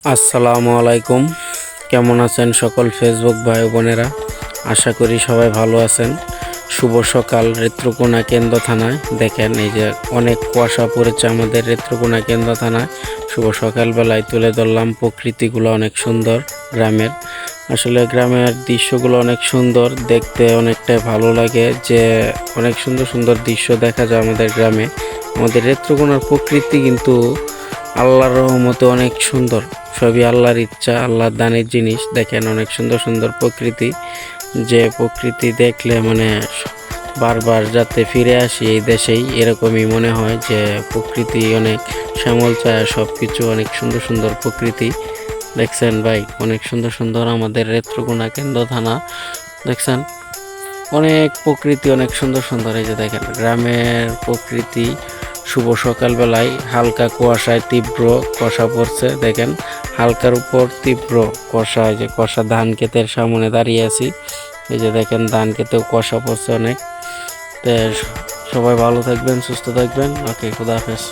আসসালামু আলাইকুম। কেমন আছেন সকল ফেসবুক ভাই বোনেরা? আশা করি সবাই ভালো আছেন। শুভ সকাল নেত্রকোনা কেন্দ্র থানায়। দেখেন এই যে অনেক কুয়াশা পড়েছে আমাদের নেত্রকোনা কেন্দ্র থানায়। শুভ সকালবেলায় তুলে ধরলাম প্রকৃতিগুলো অনেক সুন্দর গ্রামের। আসলে গ্রামের দৃশ্যগুলো অনেক সুন্দর, দেখতে অনেকটাই ভালো লাগে যে অনেক সুন্দর সুন্দর দৃশ্য দেখা যায় আমাদের গ্রামে। আমাদের নেত্রকোনার প্রকৃতি কিন্তু আল্লাহর রহমতে অনেক সুন্দর। সবই আল্লাহর ইচ্ছা, আল্লাহর দানের জিনিস। দেখেন অনেক সুন্দর সুন্দর প্রকৃতি, যে প্রকৃতি দেখলে মানে বারবার যাতে ফিরে আসি এই দেশেই, এরকমই মনে হয় যে প্রকৃতি অনেক শ্যামল ছায়া, সব কিছু অনেক সুন্দর সুন্দর প্রকৃতি। দেখছেন ভাই, অনেক সুন্দর সুন্দর আমাদের নেত্রকোনা কেন্দ্র থানা। দেখছেন অনেক প্রকৃতি, অনেক সুন্দর সুন্দর। এই যে দেখেন গ্রামের প্রকৃতি। শুভ সকালবেলায় হালকা কুয়াশায় তীব্র কুয়াশা পড়ছে। দেখেন হালকার উপর তীব্র কুয়াশা। এই যে কুয়াশা, ধান ক্ষেতের সামনে দাঁড়িয়ে আছি। এই যে দেখেন ধান ক্ষেতেও কুয়াশা পড়ছে অনেক। তো সবাই ভালো থাকবেন, সুস্থ থাকবেন। ওকে, খুদা হাফেজ।